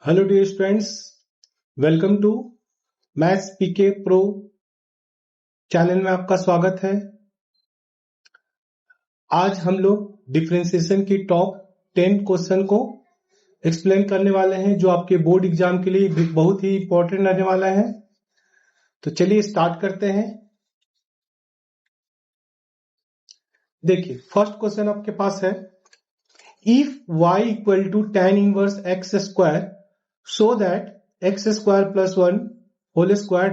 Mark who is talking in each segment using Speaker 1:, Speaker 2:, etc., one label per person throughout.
Speaker 1: Hello dear students, welcome to maths PK pro channel में आपका स्वागत है। आज हम लोग डिफरेंशिएशन की टॉप 10 क्वेश्चन को एक्सप्लेन करने वाले हैं जो आपके बोर्ड एग्जाम के लिए बहुत ही इंपॉर्टेंट रहने वाला है। तो चलिए स्टार्ट करते हैं। देखिए, फर्स्ट क्वेश्चन आपके पास है, if y equal to tan inverse x square so that x square plus 1 whole square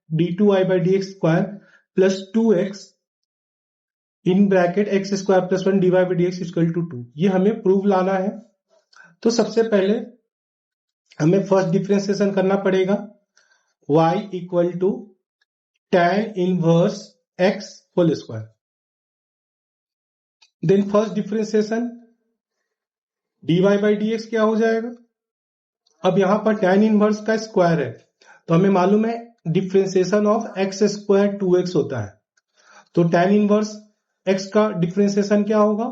Speaker 1: d2y by dx square plus 2x in bracket x square plus 1 dy by dx equal to 2, ये हमें prove लाना है। तो सबसे पहले हमें first differentiation करना पड़ेगा, y equal to tan inverse x whole square. Then first differentiation dy by dx क्या हो जाएगा। अब यहां पर tan इनवर्स का स्क्वायर है तो हमें मालूम है differentiation of x square 2x होता है। तो tan इनवर्स x का डिफरेंशिएशन क्या होगा,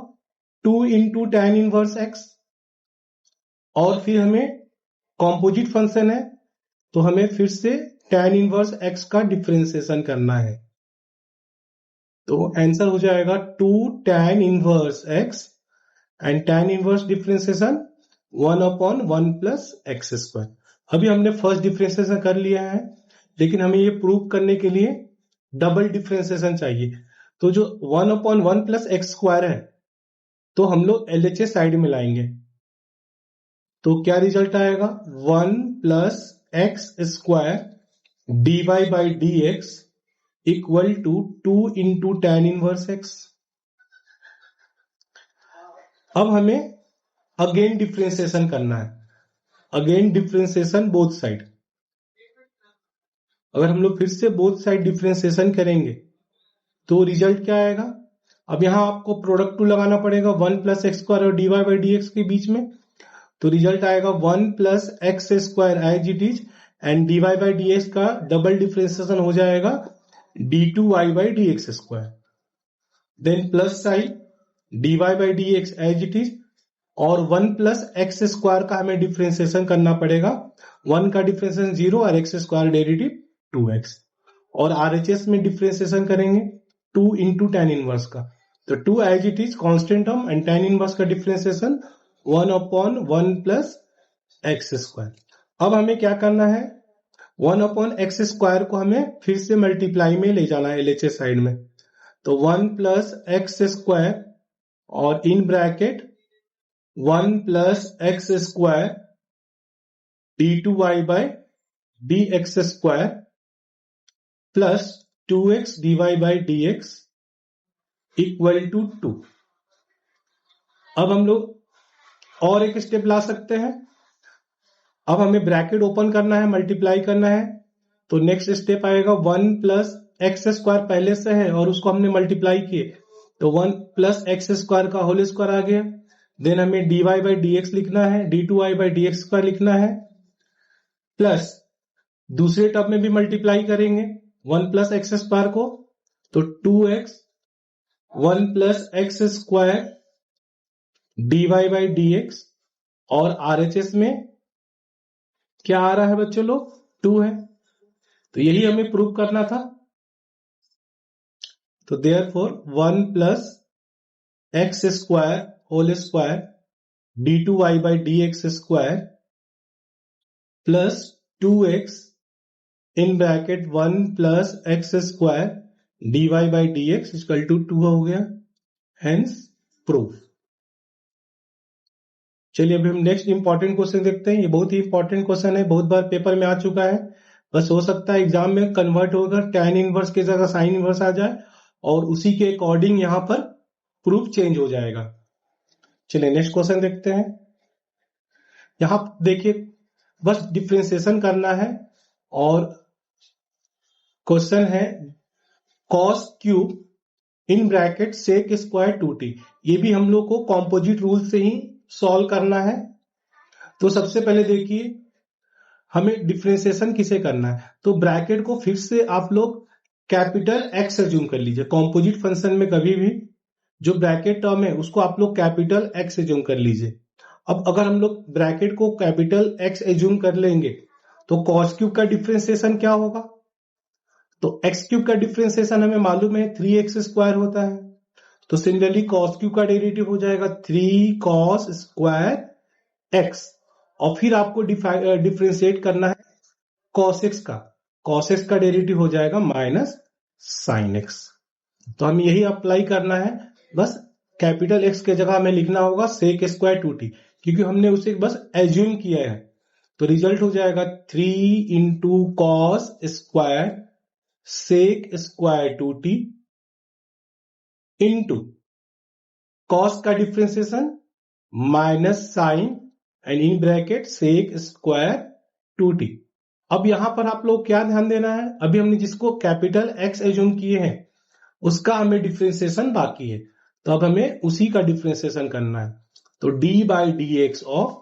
Speaker 1: 2 इंटू tan इनवर्स x। और फिर हमें कॉम्पोजिट फंक्शन है तो हमें फिर से tan इनवर्स x का डिफरेंशिएशन करना है। तो आंसर हो जाएगा 2 tan inverse x and tan inverse differentiation 1/1 plus X square. अभी हमने फर्स्ट डिफरेंशिएशन कर लिया है, लेकिन हमें ये प्रूव करने के लिए डबल डिफरेंशिएशन चाहिए। तो जो 1/1 प्लस एक्स स्क्वायर है तो हम लोग LHS साइड में लाएंगे। तो क्या रिजल्ट आएगा, 1 plus X square dy by D x equal to 2 into tan inverse X. अब हमें अगेन डिफरेंशिएशन करना है, अगेन डिफरेंशिएशन बोथ साइड। अगर हम लोग फिर से बोथ साइड डिफरेंशिएशन करेंगे तो रिजल्ट क्या आएगा। अब यहां आपको प्रोडक्ट टू लगाना पड़ेगा 1 प्लस एक्स स्क्वायर और dy बाई डी एक्स के बीच में। तो रिजल्ट आएगा 1 plus X square as it is and dy by D X का डबल डिफरेंशिएशन हो जाएगा d2y by D X square. Then plus sign dy by D X as it is और 1 plus X square का हमें differentiation करना पड़ेगा। 1 का differentiation 0 और एक्स स्क्वायर डेरिवेटिव 2x। और RHS में डिफरेंशिएशन करेंगे 2 इंटू टेन इनवर्स का। तो 2 as it is constant term and tan inverse का डिफरेंशिएशन 1/1 प्लस एक्स स्क्वायर। अब हमें क्या करना है, 1/x स्क्वायर को हमें फिर से मल्टीप्लाई में ले जाना है LHS साइड में। तो 1 प्लस एक्स स्क्वायर और in bracket 1 plus X square d2y by D X square plus 2x dy by D x equal to 2। अब हम लोग और एक स्टेप ला सकते हैं। अब हमें ब्रैकेट ओपन करना है, मल्टीप्लाई करना है। तो नेक्स्ट स्टेप आएगा 1 प्लस एक्स स्क्वायर पहले से है और उसको हमने मल्टीप्लाई किए तो 1 प्लस एक्स स्क्वायर का होल स्क्वायर आ गया। देन हमें dy बाई डी एक्स लिखना है, d2y by D X square लिखना है, प्लस दूसरे टर्म में भी मल्टीप्लाई करेंगे 1 प्लस एक्स स्क्वायर को तो 2x 1 plus X square dy by D x और RHS में क्या आ रहा है बच्चों लोग, 2 है। तो यही हमें प्रूव करना था। तो therefore 1 plus X square whole square d2y by D X square plus 2x in bracket 1 plus X square dy by D x equal to 2 हो गया, हेंस प्रूफ। चलिए अभी हम नेक्स्ट इंपॉर्टेंट क्वेश्चन देखते हैं। ये बहुत ही इंपॉर्टेंट क्वेश्चन है, बहुत बार पेपर में आ चुका है। बस हो सकता है एग्जाम में कन्वर्ट होकर tan इनवर्स की जगह साइन इनवर्स आ जाए और उसी के अकॉर्डिंग यहां पर प्रूफ चेंज हो जाएगा। चलिए नेक्स्ट क्वेश्चन देखते हैं। यहां देखिए बस डिफरेंशिएशन करना है और क्वेश्चन है cos cube in bracket sec square 2t। ये भी हम लोग को कॉम्पोजिट रूल से ही सॉल्व करना है। तो सबसे पहले देखिए हमें डिफरेंशिएशन किसे करना है। तो ब्रैकेट को फिर से आप लोग कैपिटल X अज्यूम कर लीजिए। कॉम्पोजिट फंक्शन में कभी भी जो ब्रैकेट टर्म है उसको आप लोग कैपिटल X अज्यूम कर लीजिए। अब अगर हम लोग ब्रैकेट को कैपिटल एक्स एज्यूम कर लेंगे तो कॉस क्यूब का डिफरेंशिएशन क्या होगा? तो एक्स क्यूब का डिफरेंशिएशन हमें मालूम है 3x² होता है, तो सिमिलरली कॉस क्यूब का डेरिवेटिव हो जाएगा 3 cos² x, और फिर आपको डिफरेंशिएट करना है cos x का। cos x का डेरिवेटिव हो जाएगा माइनस साइन x। तो हमें यही अप्लाई करना है, बस कैपिटल एक्स के जगह हमें लिखना होगा sec² 2t, क्योंकि हमने उसे बस एज्यूम किया है। तो रिजल्ट हो जाएगा 3 × cos² sec² 2t into cos का differentiation minus sine and in bracket sec² 2t। अब यहां पर आप लोग क्या ध्यान देना है, अभी हमने जिसको कैपिटल एक्स एज्यूम किए हैं उसका हमें डिफरेंशिएशन बाकी है, तो अब हमें उसी का डिफरेंशिएशन करना है। तो d/dx ऑफ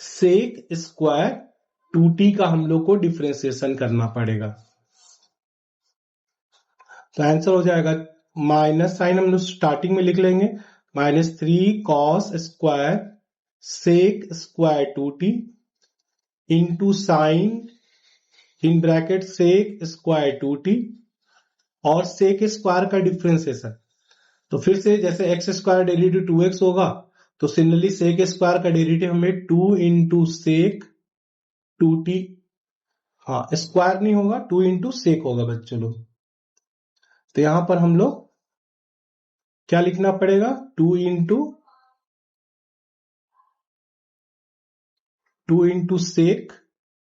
Speaker 1: sec² 2t का हम लोग को डिफरेंशिएशन करना पड़ेगा। तो आंसर हो जाएगा माइनस साइन हम लोग स्टार्टिंग में लिख लेंगे, -3 cos² sec² 2t into sign in bracket sec² 2t और sec² का डिफरेंशिएशन। तो फिर से जैसे x² डेरिवेटिव 2x होगा, तो सिमिलरली sec² का डेरिवेटिव हमें 2 × sec 2t, हाँ स्क्वायर नहीं होगा, 2 × sec होगा बच्चों लोग। तो यहां पर हम लोग क्या लिखना पड़ेगा, 2 × sec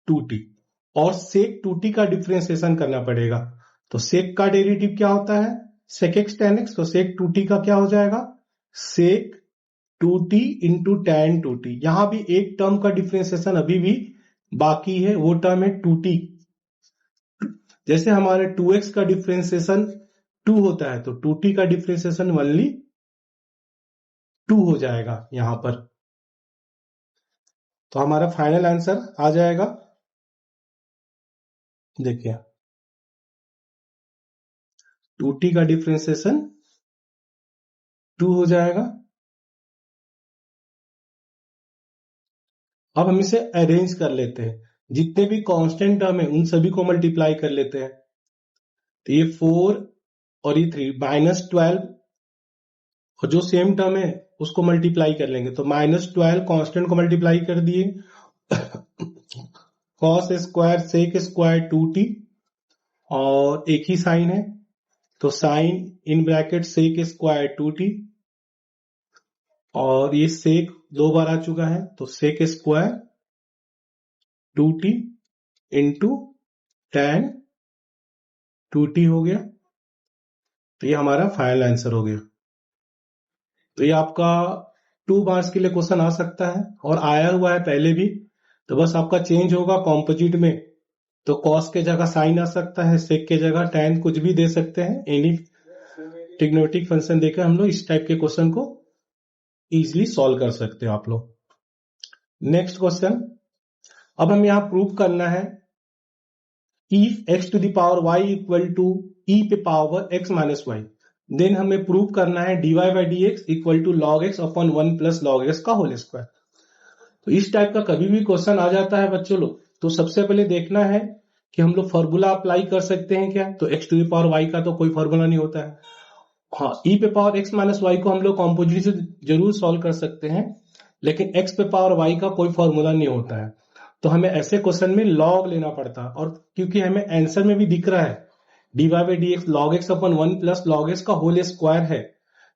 Speaker 1: 2t, और sec 2t का डिफरेंशिएशन करना पड़ेगा। तो sec का डेरिवेटिव क्या होता है, sec x tan x, तो sec 2t का क्या हो जाएगा, sec 2t × tan 2t। यहां भी एक टर्म का डिफरेंशिएशन अभी भी बाकी है, वो टर्म है 2t। जैसे हमारे 2x का डिफरेंशिएशन 2 होता है, तो 2t का डिफरेंशिएशन ओनली 2 हो जाएगा यहां पर। तो हमारा फाइनल आंसर आ जाएगा, देखिए 2t का डिफरेंशिएशन 2 हो जाएगा। अब हम इसे अरेंज कर लेते हैं, जितने भी कांस्टेंट टर्म है उन सभी को मल्टीप्लाई कर लेते हैं। तो ये 4 और ये 3 -12, और जो सेम टर्म है उसको मल्टीप्लाई कर लेंगे, तो -12 कांस्टेंट को मल्टीप्लाई कर दिए cos² sec² 2t, और एक ही साइन है तो sign in bracket sec² 2t, और ये सेक 2 बार आ चुका है तो sec² 2t into tan 2t हो गया। तो ये हमारा फाइनल आंसर हो गया। तो ये आपका 2 मार्क्स के लिए क्वेश्चन आ सकता है, और आया हुआ है पहले भी। तो बस आपका चेंज होगा कॉम्पोजिट में, तो कॉस के जगह साइन आ सकता है, सेक के जगह tan, कुछ भी दे सकते हैं, एनी ट्रिग्नोमेट्रिक फंक्शन देकर हम लोग इस टाइप के क्वेश्चन को इजिली सॉल्व कर सकते हो आप लोग। नेक्स्ट क्वेश्चन, अब हम यहां प्रूव करना है if x⁴y equal to e⁴x - y, then हमें प्रूव करना है dy/dx equal to log x upon 1 + log x का होल स्क्वायर। तो इस टाइप का कभी भी क्वेश्चन आ जाता है बच्चों लोग, तो सबसे पहले देखना है कि हम लोग फॉर्मूला अप्लाई कर सकते हैं क्या। तो x⁴y का तो कोई फॉर्मूला नहीं होता है, हाँ e⁴x - y को हम लोग कॉम्पोजिट से जरूर सॉल्व कर सकते हैं, लेकिन x⁴y का कोई फॉर्मूला नहीं होता है। तो हमें ऐसे क्वेश्चन में लॉग लेना पड़ता है, और क्योंकि हमें आंसर में भी दिख रहा है dy/dx log x upon 1 + log x का होल स्क्वायर है,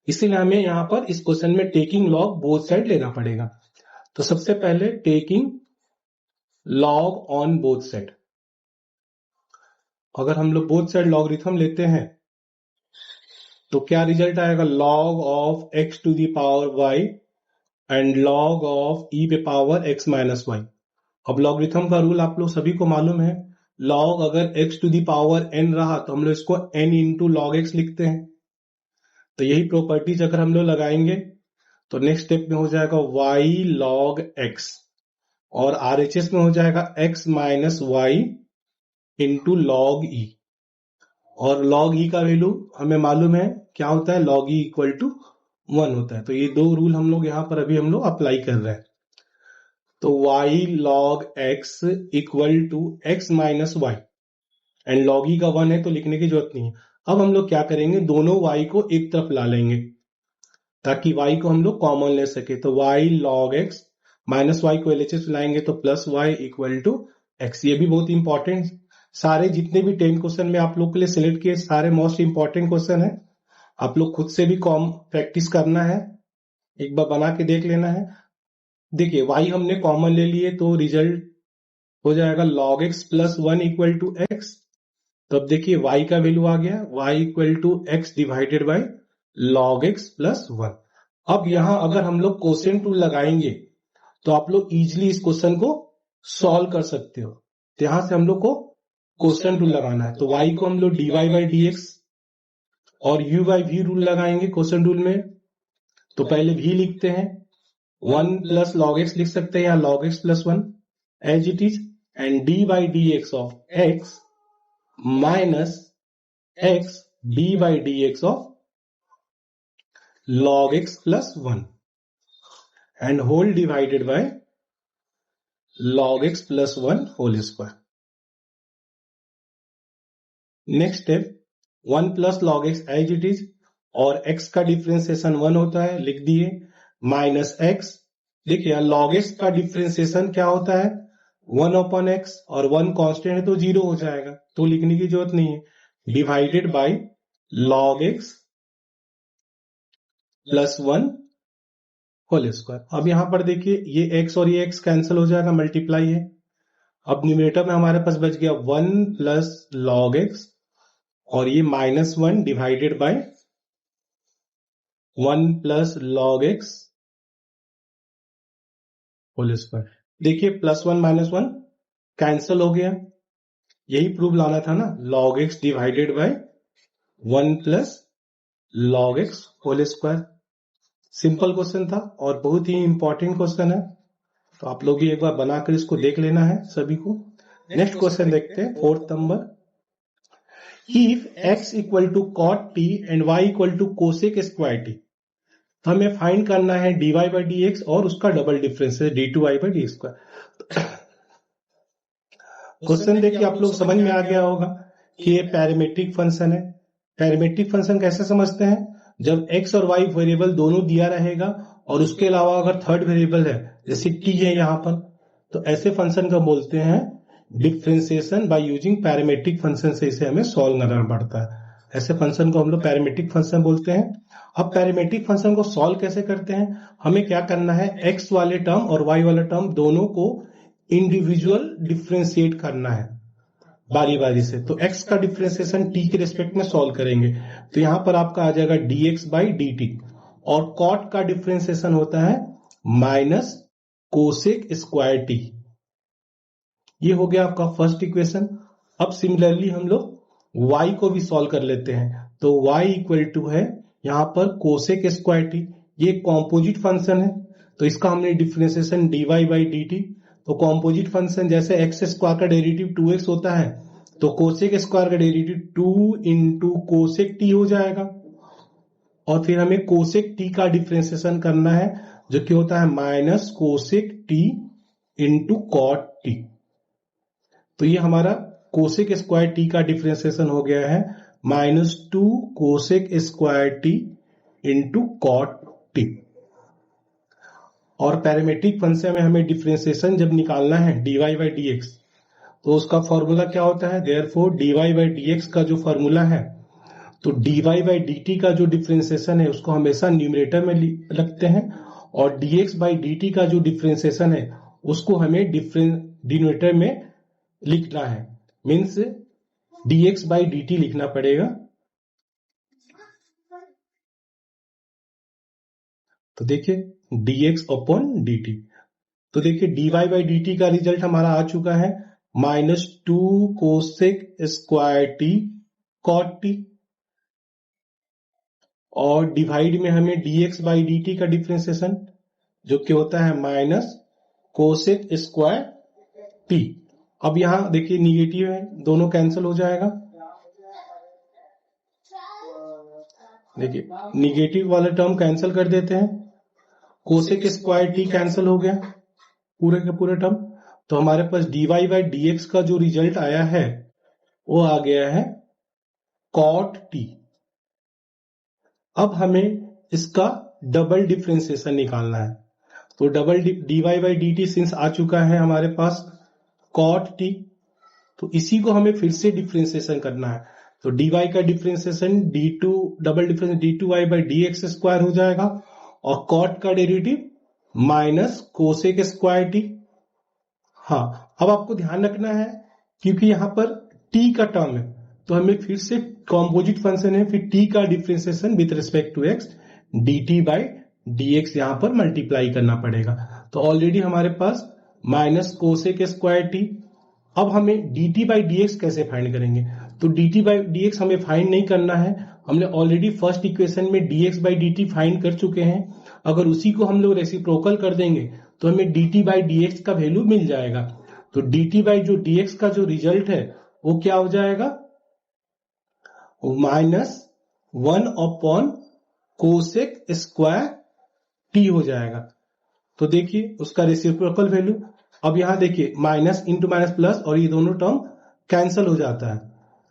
Speaker 1: इसीलिए हमें यहां पर इस क्वेश्चन में टेकिंग लॉग बोथ साइड लेना पड़ेगा। तो सबसे पहले taking log on both side, अगर हम लोग बोथ साइड लॉगरिथम लेते हैं तो क्या रिजल्ट आएगा, log of x⁴y and log of e⁴x - y। अब लॉगरिथम का रूल आप लोग सभी को मालूम है, log अगर x⁴n रहा तो हम लोग इसको n × log x लिखते हैं। तो यही प्रॉपर्टीज अगर हम लोग लगाएंगे तो नेक्स्ट स्टेप में हो जाएगा y log x, और RHS में हो जाएगा x - y × log e, और log e का वैल्यू हमें मालूम है क्या होता है, log e = 1 होता है। तो ये दो रूल हम लोग यहाँ पर अभी हम लोग अप्लाई कर रहे हैं। तो y log x equal to x minus Y, and log e का 1 है तो लिखने की जरूरत नहीं है। अब हम लोग क्या करेंगे, दोनों y को एक तरफ ला लेंगे ताकि y को हम लोग कॉमन ले सके। तो y log x minus Y को LHS लाएंगे तो plus Y equal to x। ये भी बहुत इंपॉर्टेंट, सारे जितने भी 10 क्वेश्चन में आप लोग के लिए सिलेक्ट किए सारे मोस्ट इंपॉर्टेंट क्वेश्चन है। आप लोग खुद से भी प्रैक्टिस करना है, एक बार बना के देख लेना है। देखिए y हमने कॉमन ले लिए तो रिजल्ट हो जाएगा log x plus 1 equal to X. तो अब देखिए y का वैल्यू आ गया y equal to X divided by log x plus 1। अब यहां अगर हम लोग कोसेंट रूल लगाएंगे तो आप लोग इजिली इस क्वेश्चन को सॉल्व कर सकते हो। तो यहां से हम लोग को कोसेंट रूल लगाना है, तो y को हम लोग dy बाई dx और u बाई v रूल लगाएंगे कोसेंट रूल में। तो पहले v लिखते हैं, 1 प्लस log x लिख सकते हैं या log x plus 1 as it is, and D by D x of x minus x D by D x of log x plus 1 and whole divided by log x plus 1 whole square. Next step, 1 plus log x as it is, और x का differentiation 1 होता है, लिख दिए, minus x। देखिए log x का differentiation क्या होता है, 1 अपॉन x, और 1 कांस्टेंट है तो 0 हो जाएगा तो लिखने की जरूरत नहीं है, divided by log x plus 1 whole square. अब यहां पर देखिए ये x और ये x कैंसिल हो जाएगा, मल्टीप्लाई है। अब न्यूमरेटर में हमारे पास बच गया 1 प्लस log x और ये minus 1 divided by 1 plus log x whole square. देखिए प्लस 1 माइनस 1 कैंसिल हो गया, यही प्रूफ लाना था ना, log x divided by 1 plus log x whole square. Simple question था और बहुत ही इंपॉर्टेंट क्वेश्चन है, तो आप लोग भी एक बार बनाकर इसको देख लेना है सभी को। नेक्स्ट क्वेश्चन देखते हैं, 4th number. If x equal to cot t and y equal to cosec square t, तो हमें फाइंड करना है dy बाई डी एक्स और उसका डबल डिफरेंस है d2y by D square. Question देखिए आप लोग समझ में आ गया होगा कि ये पैरामीट्रिक फंक्शन है। पैरामीट्रिक फंक्शन कैसे समझते हैं, जब x और y वेरिएबल दोनों दिया रहेगा और उसके अलावा अगर थर्ड वेरिएबल है जैसे t है यहाँ पर, तो ऐसे फंक्शन का बोलते हैं differentiation by using parametric function से इसे हमें सॉल्व करना पड़ता है। ऐसे फंक्शन को हम लोग पैरामीट्रिक फंक्शन बोलते हैं। अब पैरामीट्रिक फंक्शन को सॉल्व कैसे करते हैं, हमें क्या करना है, x वाले टर्म और y वाले टर्म दोनों को इंडिविजुअल डिफरेंशिएट करना है बारी बारी से। तो x का डिफरेंशिएशन t के रिस्पेक्ट में सॉल्व करेंगे, तो यहां पर आपका आ जाएगा dx बाई dt, और cot का डिफरेंशिएशन होता है माइनस कोसेक स्क्वायर t। ये हो गया आपका फर्स्ट इक्वेशन। अब सिमिलरली हम लोग y को भी सॉल्व कर लेते हैं, तो y इक्वल टू है यहां पर कोसेक स्क्वायर t। ये कॉम्पोजिट फंक्शन है तो इसका हमने डिफरेंशिएशन dy बाई dt। तो कॉम्पोजिट फंक्शन जैसे एक्स स्क्वायर का डेरिवेटिव 2x होता है तो कोसेक स्क्वायर का डेरिवेटिव 2 इंटू कोसेक टी हो जाएगा, और फिर हमें कोसेक टी का डिफरेंशिएशन करना है जो कि होता है minus cosec T into cot T. तो ये हमारा कोसेक स्क्वायर टी का डिफरेंशिएशन हो गया है minus 2 cosec square T into cot T. और पैरामीट्रिक फंक्शन में हमें डिफरेंशिएशन जब निकालना है dy बाई डी एक्स, तो उसका फॉर्मूला क्या होता है, therefore dy by D X का जो फॉर्मूला है, तो dy बाई dt का जो डिफरेंशिएशन है उसको हमेशा न्यूमरेटर में रखते हैं, और dx बाई dt का जो डिफरेंशिएशन है उसको हमें डिनोमिनेटर में लिखना है, मीन्स dx बाई dt लिखना पड़ेगा। तो देखिए dx अपॉन dt, तो देखिए dy बाई dt का रिजल्ट हमारा आ चुका है minus 2 cosec square T cot T, और डिवाइड में हमें dx बाई dt का डिफरेंशिएशन जो कि होता है माइनस कोसेक स्क्वायर टी। अब यहां देखिए निगेटिव है, दोनों कैंसिल हो जाएगा। देखिए निगेटिव वाला टर्म कैंसिल कर देते हैं, कोसेक स्क्वायर टी कैंसिल हो गया, पूरे के पूरे टर्म। तो हमारे पास dy बाई dx का जो रिजल्ट आया है वो आ गया है cot t। अब हमें इसका डबल डिफरेंशिएशन निकालना है। तो double dy by dt since आ चुका है हमारे पास cot t, तो इसी को हमें फिर से डिफरेंशिएशन करना है। तो dy का differentiation d2 double difference d2y by dx square हो जाएगा और cot का derivative minus cosec square T. हाँ, अब आपको ध्यान रखना है क्योंकि यहां पर t का टर्म है तो हमें फिर से कॉम्पोजिट फंक्शन है, फिर t का differentiation with respect to x dt by dx यहां पर मल्टीप्लाई करना पड़ेगा। तो ऑलरेडी हमारे पास माइनस कोसेक स्क्वायर टी। अब हमें dt बाई dx कैसे फाइंड करेंगे? तो dt बाई dx हमें फाइंड नहीं करना है, हमने ऑलरेडी फर्स्ट इक्वेशन में dx बाई dt फाइंड कर चुके हैं। अगर उसी को हम लोग रेसिप्रोकल कर देंगे तो हमें dt बाई dx का वैल्यू मिल जाएगा। तो dt बाई जो dx का जो रिजल्ट है वो क्या हो जाएगा? Minus 1 upon cosec square T हो जाएगा। तो देखिए उसका रेसिप्रोकल वैल्यू, अब यहां देखिए माइनस इंटू माइनस प्लस और ये दोनों टर्म कैंसल हो जाता है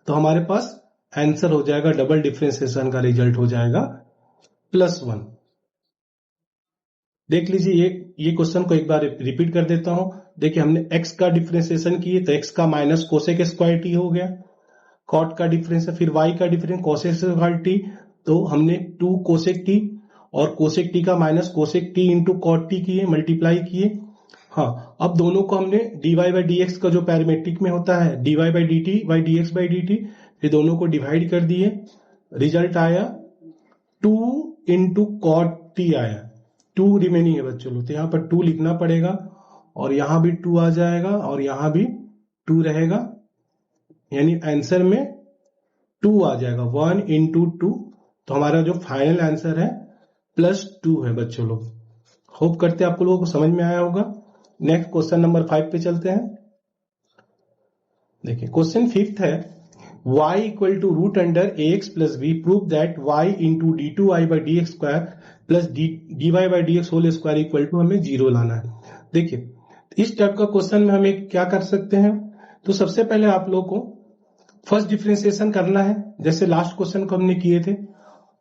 Speaker 1: तो हमारे पास आंसर हो जाएगा, डबल डिफरेंशिएशन का रिजल्ट हो जाएगा +1। देख लीजिए ये क्वेश्चन को एक बार रिपीट कर देता हूं। देखिए हमने x का डिफरेंशिएशन किए तो x का माइनस कोसेक स्क्वायर टी हो गया, कॉट का डिफरेंस है, फिर y का डिफरेंस कोसेक स्क्वायर टी, तो हमने 2 कोसेक टी और कोसेक टी का minus cosec T into cot T किए, मल्टीप्लाई किए। हाँ, अब दोनों को हमने dy बाई dx का जो पैरामेट्रिक में होता है dy by dt by dx by dt, फिर दोनों को डिवाइड कर दिए, रिजल्ट आया 2 इंटू कॉट टी आया। 2 रिमेनिंग है बच्चों लोग, तो यहाँ पर 2 लिखना पड़ेगा और यहां भी 2 आ जाएगा और यहां भी 2 रहेगा, यानी आंसर में 2 आ जाएगा, 1 इंटू 2। तो हमारा जो फाइनल आंसर है +2 है बच्चों लोग। होप करते हैं आपको लोगों को समझ में आया होगा। नेक्स्ट क्वेश्चन नंबर 5 पे चलते हैं। देखिए क्वेश्चन 5th है, y equal to root under ax plus B, prove that y into d2y by dx square plus dy by dx whole square equal to हमें 0 लाना है। देखिए इस टाइप का क्वेश्चन में हमें क्या कर सकते हैं, तो सबसे पहले आप लोग को फर्स्ट डिफरेंशिएशन करना है जैसे लास्ट क्वेश्चन को हमने किए थे,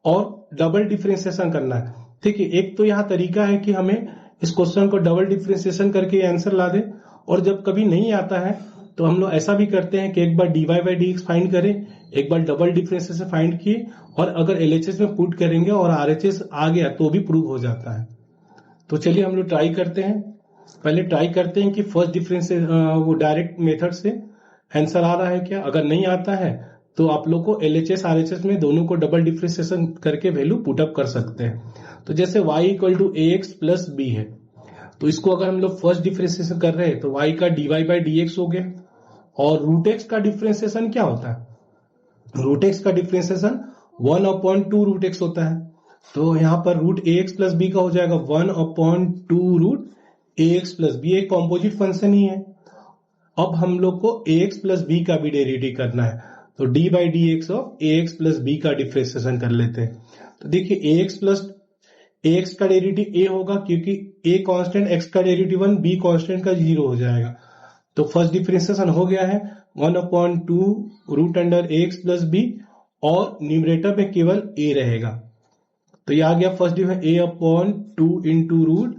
Speaker 1: और डबल डिफरेंशिएशन करना है। ठीक है, एक तो यहां तरीका है कि हमें इस क्वेश्चन को डबल डिफरेंशिएशन करके आंसर ला दे, और जब कभी नहीं आता है तो हम लोग ऐसा भी करते हैं कि एक बार dy बाई dx फाइंड करें, एक बार डबल डिफरेंशिएशन फाइंड किए, और अगर LHS में पुट करेंगे और RHS आ गया तो भी प्रूव हो जाता है। तो चलिए हम लोग ट्राई करते हैं। पहले ट्राई करते हैं कि फर्स्ट डिफरेंस वो डायरेक्ट मेथड से आंसर आ रहा है क्या। अगर नहीं आता है तो आप लोग को LHS RHS में दोनों को डबल डिफरेंशिएशन करके वैल्यू पुटअप कर सकते हैं। तो जैसे y equal to ax plus B है, तो इसको अगर हम लोग फर्स्ट डिफरेंशिएशन कर रहे हैं तो y का dy बाई dx हो गया, और रूट एक्स का डिफरेंशिएशन क्या होता है, रूट एक्स का डिफरेंशिएशन 1/2 रूट एक्स होता है। तो यहां पर रूट ax प्लस बी का हो जाएगा 1/2 रूट ax प्लस बी, एक कॉम्पोजिट फंक्शन ही है। अब हम लोग को ax प्लस बी का भी डेरिवेटिव करना है, तो d by D x of ax plus B का डिफरेंशिएशन कर लेते हैं। तो देखिए ax प्लस ax का डेरिवेटिव a होगा क्योंकि a कांस्टेंट, x का डेरिवेटिव 1, b कांस्टेंट का 0 हो जाएगा। तो फर्स्ट डिफरेंशिएशन हो गया है 1/2 root under ax plus B, और न्यूमरेटर में केवल a रहेगा। तो ये आ गया first difference a/2 into root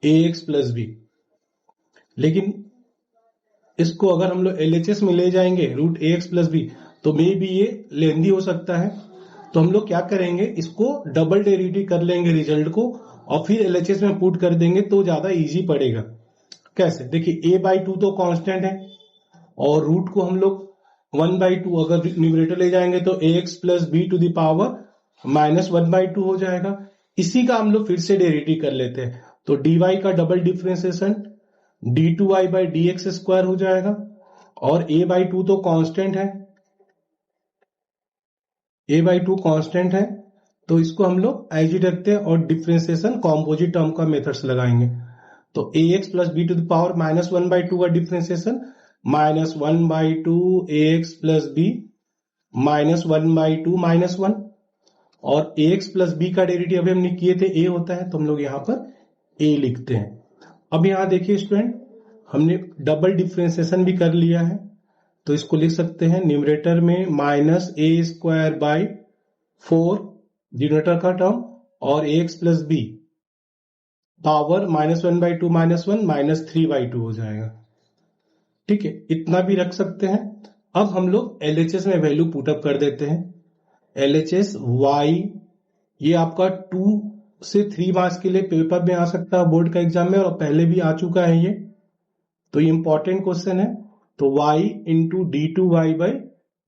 Speaker 1: ax plus B. लेकिन इसको अगर हम लोग LHS में ले जाएंगे रूट ax प्लस बी तो मे भी ये लेंदी हो सकता है। तो हम लोग क्या करेंगे, इसको डबल डेरिवेटिव कर लेंगे रिजल्ट को, और फिर LHS में पुट कर देंगे तो ज्यादा इजी पड़ेगा। कैसे, देखिए a/2 तो कांस्टेंट है, और रूट को हम लोग 1/2 अगर न्यूमरेटर ले जाएंगे तो ax plus B to the power -1/2 हो जाएगा। इसी का हम लोग फिर से डेरिवेटिव कर लेते हैं, तो dy का double differentiation d2y by dx square हो जाएगा, और a/2 तो कांस्टेंट है, a/2 कांस्टेंट है, तो इसको हम लोग एज इट रखते हैं और डिफरेंशिएशन कॉम्पोजिट टर्म का मेथड्स लगाएंगे। तो ax plus B to the power -1/2 का डिफरेंशिएशन -1/2 ax प्लस बी -1/2 -1, और ax प्लस बी का डेरिवेटिव अभी हमने किए थे a होता है, तो हम लोग यहां पर a लिखते हैं। अब यहां देखिए स्टूडेंट, हमने डबल डिफ्रेंसिएशन भी कर लिया है, तो इसको लिख सकते हैं न्यूमरेटर में minus A square by 4 denominator का टर्म और ए एक्स प्लस बी पावर -1/2 -1 -3/2 हो जाएगा। ठीक है, इतना भी रख सकते हैं। अब हम लोग एलएचएस में वैल्यू पुटअप कर देते हैं। एलएचएस वाई, ये आपका 2 से 3 मार्क्स के लिए पेपर में आ सकता है बोर्ड का एग्जाम में, और पहले भी आ चुका है ये, तो ये इंपॉर्टेंट क्वेश्चन है। तो y into D two Y by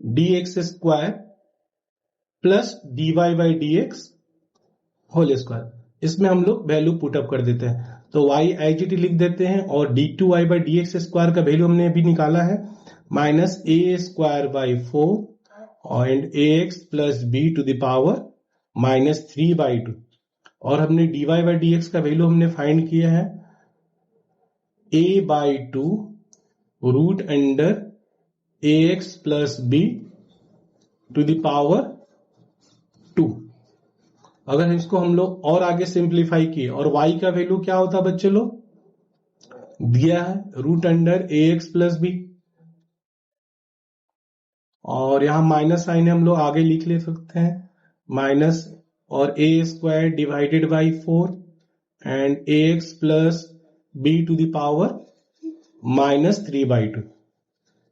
Speaker 1: D X square plus D Y by D X whole square, इसमें हम लोग वैल्यू पुटअप कर देते हैं। तो y एज इट लिख देते हैं, और D two Y by D X square का वैल्यू हमने अभी निकाला है minus A square by 4 and A x plus B to the power -3/2, और हमने D Y by D X का वैल्यू हमने फाइंड किया है a/2 root under A x plus B to the power 2। अगर इसको हम लोग और आगे सिंप्लीफाई किए, और y का वैल्यू क्या होता है बच्चे लोग, दिया है root under A x plus B, और यहां माइनस साइन हम लोग आगे लिख ले सकते हैं, माइनस और a square divided by 4 and A x plus B to the power -3/2।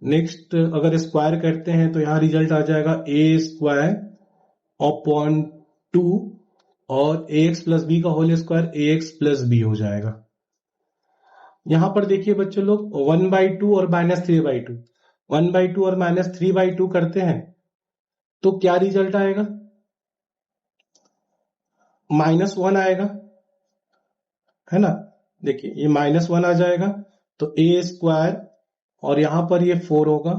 Speaker 1: Next अगर स्क्वायर करते हैं तो यहां रिजल्ट आ जाएगा ए स्क्वायर अपॉन 2 और ए एक्स प्लस बी का होल स्क्वायर ए एक्स प्लस बी हो जाएगा। यहां पर देखिए बच्चे लोग 1/2 और -3/2, 1/2 और -3/2 करते हैं तो क्या रिजल्ट आएगा, -1 आएगा, है ना। देखिए ये -1 आ जाएगा, तो ए स्क्वायर और यहां पर ये 4 होगा,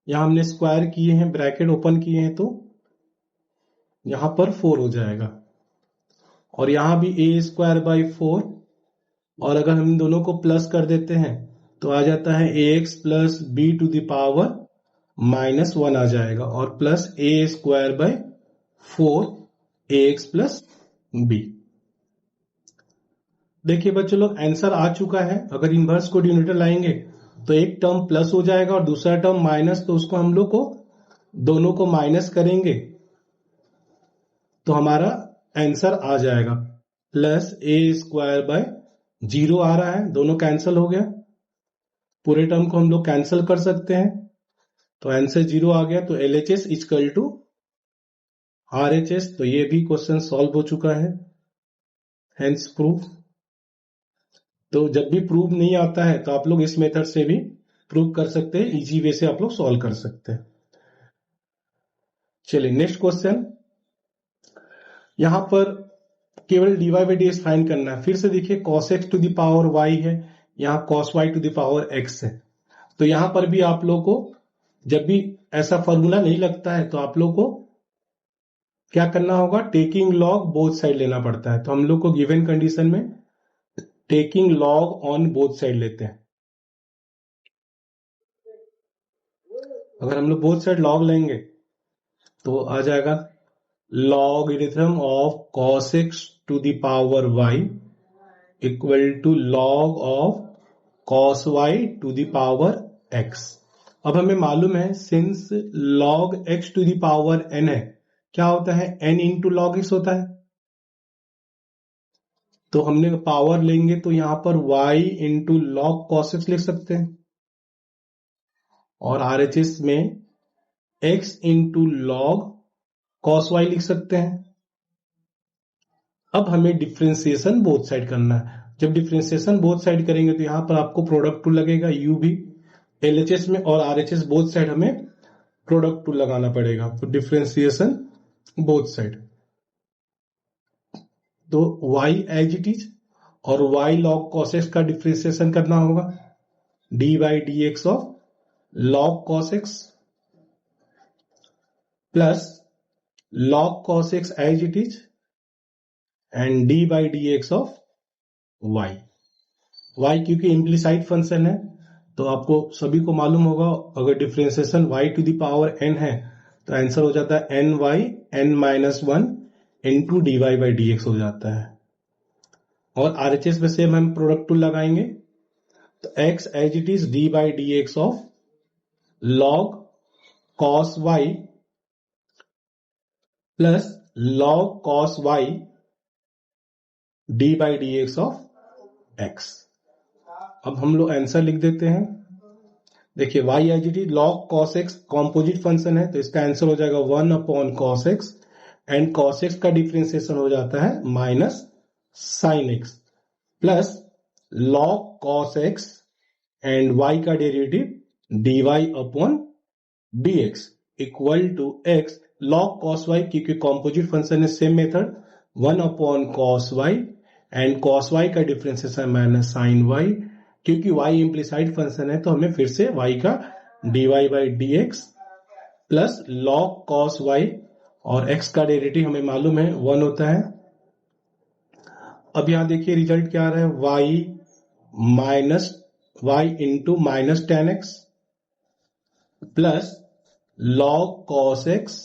Speaker 1: यहां हमने स्क्वायर किए हैं, ब्रैकेट ओपन किए हैं, तो यहां पर 4 हो जाएगा, और यहां भी ए स्क्वायर बाई 4, और अगर हम इन दोनों को प्लस कर देते हैं तो आ जाता है a x plus B to the power -1 आ जाएगा, और plus a square by 4 a x plus b. देखिए बच्चों लोग आंसर आ चुका है। अगर इनवर्स को डिनोमिनेटर लाएंगे तो एक टर्म प्लस हो जाएगा और दूसरा टर्म माइनस, तो उसको हम लोग को दोनों को माइनस करेंगे तो हमारा आंसर आ जाएगा प्लस ए स्क्वायर बाय 0 आ रहा है, दोनों कैंसिल हो गया, पूरे टर्म को हम लोग कैंसिल कर सकते हैं, तो आंसर 0 आ गया। तो LHS इक्वल टू RHS, तो ये भी क्वेश्चन सॉल्व हो चुका है, हेंस प्रूफ। तो जब भी प्रूफ नहीं आता है तो आप लोग इस मेथड से भी प्रूव कर सकते हैं, इजी वे से आप लोग सॉल्व कर सकते हैं। चलिए नेक्स्ट क्वेश्चन, यहां पर केवल dy by D x find करना है। फिर से देखिए cos x to the power y है, यहां cos y to the power x है, तो यहां पर भी आप लोग को जब भी ऐसा फॉर्मूला नहीं लगता है तो आप लोग को क्या करना होगा, टेकिंग लॉग बोथ साइड लेना पड़ता है। तो हम लोग को गिवन कंडीशन में taking log on both side लेते हैं। अगर हम लोग बोथ साइड लॉग लेंगे तो आ जाएगा logarithm of cos x to the power y equal to log of cos y to the power x। अब हमें मालूम है since log x to the power n है, क्या होता है, n इंटू लॉग x होता है, तो हमने पावर लेंगे तो यहां पर y into log cos x लिख सकते हैं, और RHS में x into log cos y लिख सकते हैं। अब हमें डिफ्रेंसिएशन बोथ साइड करना है। जब डिफ्रेंसिएशन बोथ साइड करेंगे तो यहां पर आपको प्रोडक्ट टू लगेगा u भी, LHS में और RHS बोथ साइड हमें प्रोडक्ट टू लगाना पड़ेगा, तो डिफ्रेंसिएशन बोथ साइड, तो y एज इट इज और y log cos x का डिफ्रेंसिएशन करना होगा, dy by D x of log cos x plus log cos x as it is and D by D x of y। y क्योंकि इम्प्लीसाइड function है तो आपको सभी को मालूम होगा, अगर differentiation y to the power n है तो आंसर हो जाता है ny n-1 into d Y by D x हो जाता है। और आरएचएस में से हम प्रोडक्ट टूल लगाएंगे तो x as it is d by D x of log cos y plus log cos y d by D x of x. अब हम लोग आंसर लिख देते हैं। देखिए y as it is log cos x composite function है तो इसका आंसर हो जाएगा 1 upon cos x and cos x का डिफरेंशिएशन हो जाता है minus sine x plus log cos x and y का derivative dy upon dx equal to x log cos y क्योंकि कॉम्पोजिट फंक्शन है same method 1 upon cos y and cos y का differentiation minus sine y क्योंकि y implicit function है तो हमें फिर से y का dy by dx plus log cos y और x का डेरिवेटिव हमें मालूम है 1 होता है। अब यहां देखिए रिजल्ट क्या आ रहा है y into minus tan x plus log cos x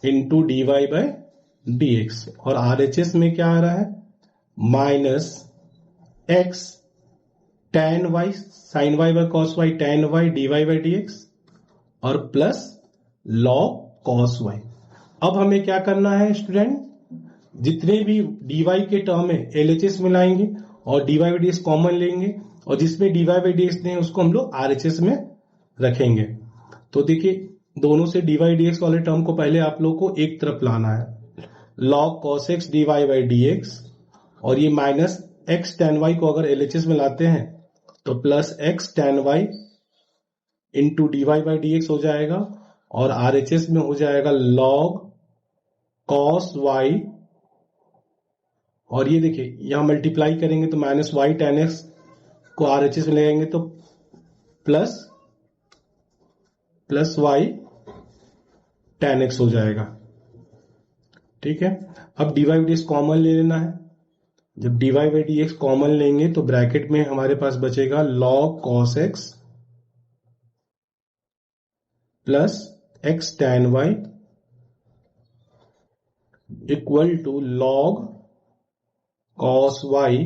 Speaker 1: into d Y by D x और आरएचएस में क्या आ रहा है minus x tan y sine y by cos y tan y d Y by D x और plus log cos y. अब हमें क्या करना है स्टूडेंट, जितने भी डी वाई के टर्म है एलएचएस में लाएंगे और d Y by D x common लेंगे और जिसमें d Y by D x नहीं है उसको हम लोग आरएचएस में रखेंगे। तो देखिए दोनों से डी वाई डी एक्स वाले टर्म को पहले आप लोग को एक तरफ लाना है, log cos x d Y by D x और ये माइनस एक्स टेन वाई को अगर एलएचएस में लाते हैं तो plus x tan y into d Y by D x हो जाएगा और आरएचएस में हो जाएगा लॉग कॉस वाई और ये देखिए यहां मल्टीप्लाई करेंगे तो माइनस वाई टेन एक्स को आरएचएस में लगाएंगे तो प्लस वाई टेन एक्स हो जाएगा। ठीक है, अब d Y by D x common ले लेना है। जब d Y by D x common लेंगे तो ब्रैकेट में हमारे पास बचेगा log cos x plus x tan y equal to log cos y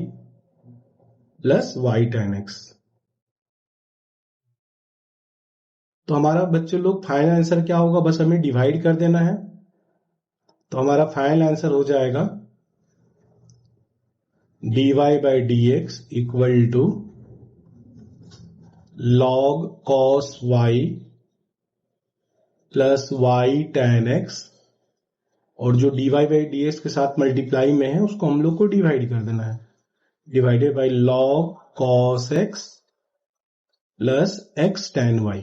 Speaker 1: plus y tan x. तो हमारा बच्चे लोग फाइनल आंसर क्या होगा, बस हमें डिवाइड कर देना है। तो हमारा फाइनल आंसर हो जाएगा dy by D x equal to log cos y plus y tan x और जो dy बाई डी एक्स के साथ मल्टीप्लाई में है उसको हम लोग को डिवाइड कर देना है, divided by log cos x plus x tan y.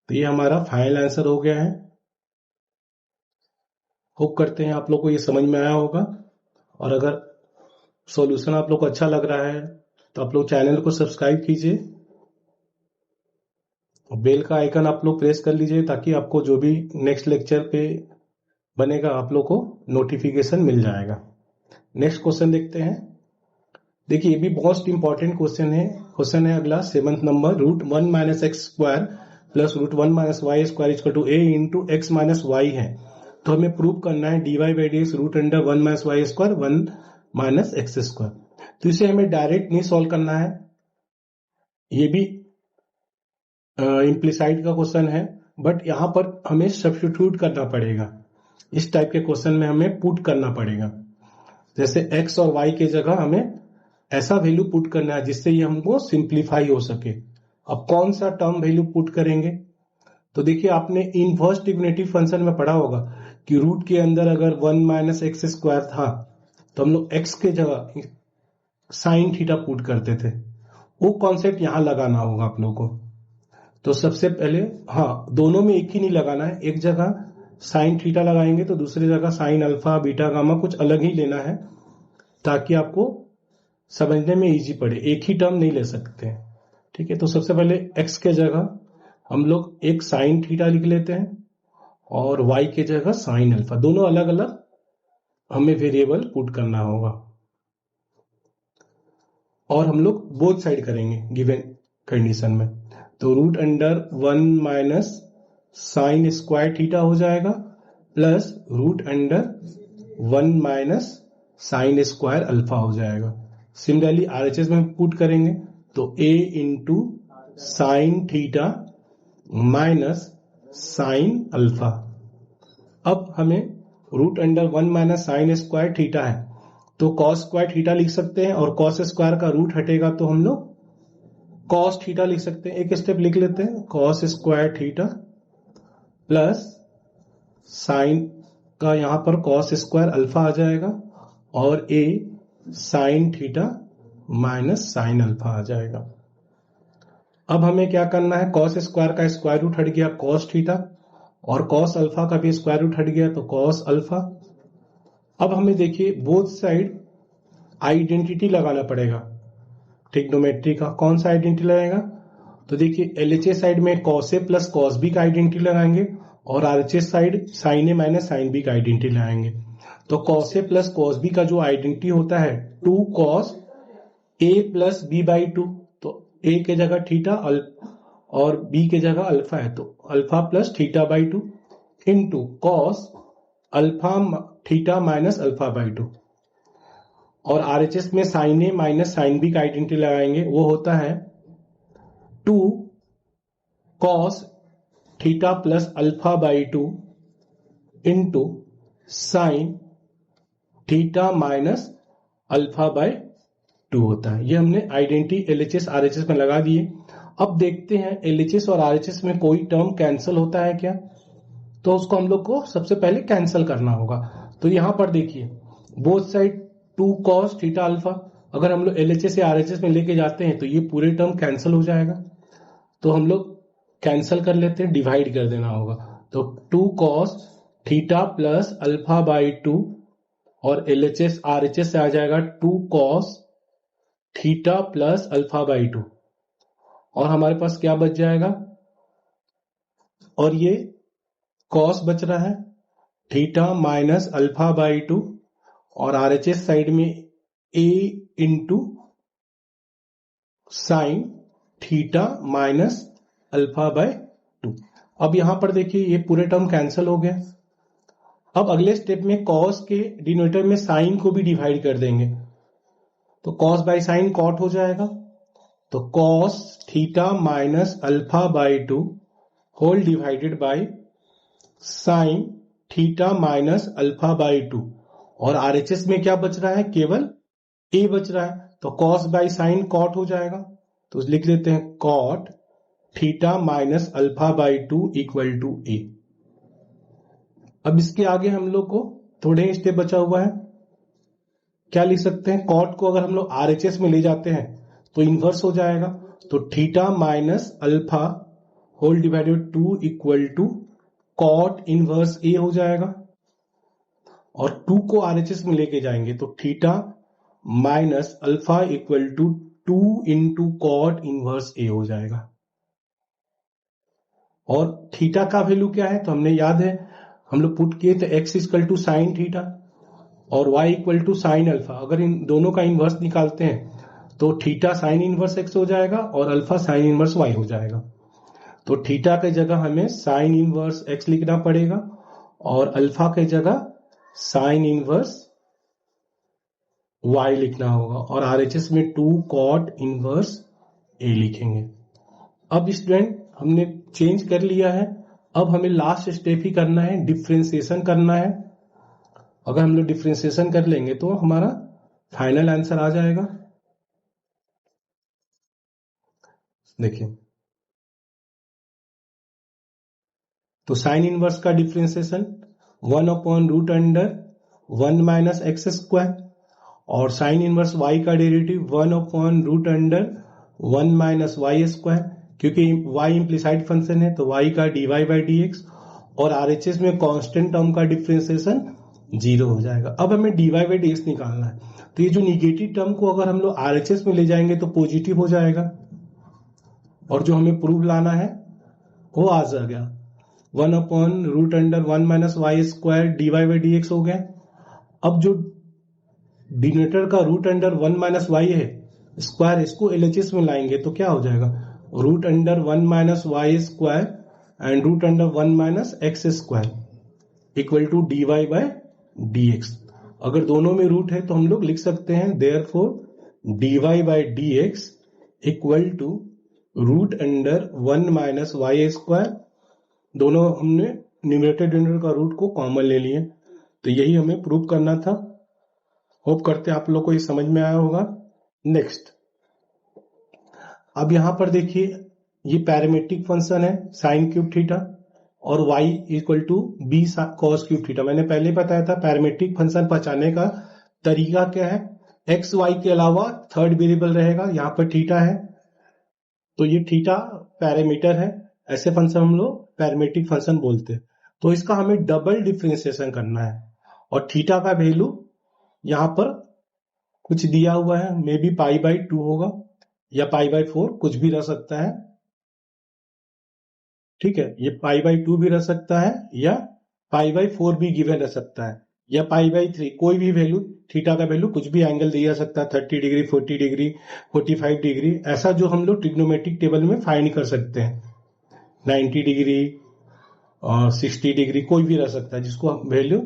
Speaker 1: तो ये हमारा फाइनल आंसर हो गया है। होप करते हैं आप लोग को ये समझ में आया होगा और अगर सॉल्यूशन आप लोग को अच्छा लग रहा है तो आप लोग चैनल को सब्सक्राइब कीजिए और बेल का आइकन आप लोग प्रेस कर लीजिए ताकि आपको जो भी नेक्स्ट लेक्चर पे बनेगा आप लोग को नोटिफिकेशन मिल जाएगा। नेक्स्ट क्वेश्चन देखते हैं। देखिए ये भी मोस्ट इंपॉर्टेंट क्वेश्चन है अगला 7th number, root 1 minus x square plus root 1 minus y square equal to a into x minus y है। तो हमें प्रूव करना है d Y by D x root under 1 minus y square 1 minus x square. तो इसे हमें direct नहीं solve करना है, ये भी इम्प्लिसाइड का क्वेश्चन है बट यहां पर हमें सब्स्टिट्यूट करना पड़ेगा। इस टाइप के क्वेश्चन में हमें पुट करना पड़ेगा, जैसे x और y के जगह हमें ऐसा वैल्यू पुट करना है जिससे ये हमको सिंप्लीफाई हो सके। अब कौन सा टर्म वैल्यू पुट करेंगे, तो देखिए आपने इनवर्स डिफिनेटिव फंक्शन में पढ़ा होगा कि रूट के अंदर अगर 1 माइनस एक्स स्क्वायर था तो हम लोग x के जगह साइन थीटा पुट करते थे। वो कॉन्सेप्ट यहां लगाना होगा आप लोगों को। तो सबसे पहले दोनों में एक ही नहीं लगाना है, एक जगह साइन थीटा लगाएंगे तो दूसरी जगह साइन अल्फा बीटा गामा कुछ अलग ही लेना है ताकि आपको समझने में इजी पड़े, एक ही टर्म नहीं ले सकते। ठीक है, तो सबसे पहले x के जगह हम लोग एक साइन थीटा लिख लेते हैं और y के जगह साइन अल्फा, दोनों अलग अलग हमें वेरिएबल पुट करना होगा और हम लोग बोथ साइड करेंगे गिवन कंडीशन में। तो root under 1 minus sine square theta हो जाएगा plus root under 1 minus sine square alpha हो जाएगा। सिमिलरली आरएचएस में पुट करेंगे तो a into sine theta minus sine alpha. अब हमें root under 1 minus sine square theta है तो कॉस स्क्वायर थीटा लिख सकते हैं, और कॉस स्क्वायर का रूट हटेगा तो हम लोग कॉस थीटा लिख सकते हैं। एक स्टेप लिख लेते हैं, cos square theta plus sign का यहां पर कॉस स्क्वायर अल्फा आ जाएगा, और a sine theta minus sine alpha आ जाएगा। अब हमें क्या करना है, कॉस स्क्वायर का स्क्वायर रूट हट गया कॉस थीटा, और कॉस अल्फा का भी स्क्वायर रूट हट गया तो कॉस अल्फा। अब हमें देखिए बोथ साइड आइडेंटिटी लगाना पड़ेगा ट्रिग्नोमेट्री का। कौन सा आइडेंटिटी लगाएगा, तो देखिए एलएचएस साइड में cos a plus cos b का आइडेंटिटी लगाएंगे, और RHS side sine a minus sine b का आइडेंटिटी लगाएंगे। तो cos a plus cos b का जो आइडेंटिटी होता है 2 cos a plus b by 2, तो ए के जगह थीटा और बी के जगह अल्फा है तो alpha plus theta by 2 into cos alpha theta minus alpha by 2, और आरएचएस में sign a minus sine b का आइडेंटिटी लगाएंगे, वो होता है 2 cos theta plus alpha by 2 into sine theta minus alpha by 2 होता है। ये हमने आइडेंटिटी एलएचएस आरएचएस में लगा दिए। अब देखते हैं एलएचएस और आरएचएस में कोई टर्म कैंसिल होता है क्या, तो उसको हम लोग को सबसे पहले कैंसिल करना होगा। तो यहां पर देखिए both side 2 cos theta alpha, अगर हम लोग एलएचएस या आरएचएस में लेके जाते हैं तो ये पूरे टर्म कैंसिल हो जाएगा, तो हम लोग कैंसिल कर लेते हैं, डिवाइड कर देना होगा। तो 2 cos theta plus alpha by 2, और एलएचएस आरएचएस से आ जाएगा 2 cos theta plus alpha by 2, और हमारे पास क्या बच जाएगा, और ये कॉस बच रहा है थीटा माइनस अल्फा बाई 2, और आरएचएस साइड में a into sine theta minus alpha by 2। अब यहां पर देखिए ये पूरे टर्म कैंसिल हो गए। अब अगले स्टेप में कॉस के डिनोमिनेटर में साइन को भी डिवाइड कर देंगे, तो कॉस बाय साइन कॉट हो जाएगा, तो cos theta minus alpha by 2 whole divided by sine theta minus alpha by 2, और आरएचएस में क्या बच रहा है, केवल a बच रहा है, तो कॉस बाय साइन कॉट हो जाएगा, तो लिख लेते हैं cot theta minus alpha by 2 equal to a। अब इसके आगे हम लोग को थोड़े स्टेप बचा हुआ है, क्या लिख सकते हैं, कॉट को अगर हम लोग आरएचएस में ले जाते हैं तो इनवर्स हो जाएगा, तो theta minus alpha whole divided 2 equal to cot inverse a हो जाएगा, और 2 को आरएचएस में लेके जाएंगे तो theta minus alpha equal to 2 into cot inverse a हो जाएगा। और थीटा का वैल्यू क्या है, तो हमने याद है हम लोग पुट किए थे x equal to sine theta और y equal to sine alpha. अगर इन दोनों का इनवर्स निकालते हैं तो थीटा साइन इनवर्स x हो जाएगा और अल्फा साइन इनवर्स y हो जाएगा। तो थीटा के जगह हमें साइन इनवर्स x लिखना पड़ेगा और अल्फा के जगह साइन इनवर्स y लिखना होगा, और आरएचएस में 2 कॉट इनवर्स a लिखेंगे। अब स्टूडेंट हमने चेंज कर लिया है, अब हमें लास्ट स्टेप ही करना है, डिफरेंशिएशन करना है। अगर हम लोग डिफरेंशिएशन कर लेंगे तो हमारा फाइनल आंसर आ जाएगा। देखिए तो साइन इनवर्स का differentiation 1 upon root under 1 minus x square, और साइन इनवर्स y का derivative 1 upon root under 1 minus y square, क्योंकि y इम्प्लीसाइड फंक्शन है तो y का dy बाई dx, और आरएचएस में कांस्टेंट टर्म का डिफरेंशिएशन 0 हो जाएगा। अब हमें dy बाई dx निकालना है, तो ये जो निगेटिव टर्म को अगर हम लोग आरएचएस में ले जाएंगे तो पॉजिटिव हो जाएगा, और जो हमें प्रूव लाना है वो आ जाएगा 1 upon root under 1 minus y square dy by dx हो गया। अब जो डिनोमिनेटर का रूट अंडर 1 माइनस वाई है स्क्वायर, इसको एलएचएस में लाएंगे तो क्या हो जाएगा, root under 1 minus y square and root under 1 minus x square. Equal to dy by dx। अगर दोनों में रूट है तो हम लोग लिख सकते हैं therefore dy by dx equal to root under 1 minus y square. दोनों हमने न्यूमरेटर डिनोमिनेटर का रूट को कॉमन ले लिए। तो यही हमें प्रूव करना था। होप करते आप लोग को ये समझ में आया होगा। नेक्स्ट, अब यहां पर देखिए ये पैरामेट्रिक फंक्शन है साइन क्यूब थीटा और y equal to b cos cube theta. मैंने पहले बताया था पैरामेट्रिक फंक्शन पहचानने का तरीका क्या है, एक्स वाई के अलावा थर्ड वेरिएबल रहेगा, यहाँ पर थीटा है तो ये थीटा पैरामीटर है, ऐसे फंक्शन हम लोग पैरामेट्रिक फंक्शन बोलते हैं। तो इसका हमें डबल डिफरेंशिएशन करना है और थीटा का वैल्यू यहां पर कुछ दिया हुआ है, मे बी पाई बाई 2 होगा या पाई बाई 4, कुछ भी रह सकता है। ठीक है, ये पाई बाई 2 भी रह सकता है या पाई बाई 4 भी गिवन रह सकता है या पाई बाई 3, कोई भी वैल्यू, थीटा का वैल्यू कुछ भी एंगल दिया जा सकता है, 30 डिग्री, 40 डिग्री, 45 डिग्री, ऐसा जो हम लोग ट्रिग्नोमेट्रिक टेबल में फाइंड कर सकते हैं। 90 डिग्री और 60 डिग्री कोई भी रह सकता है, जिसको वैल्यू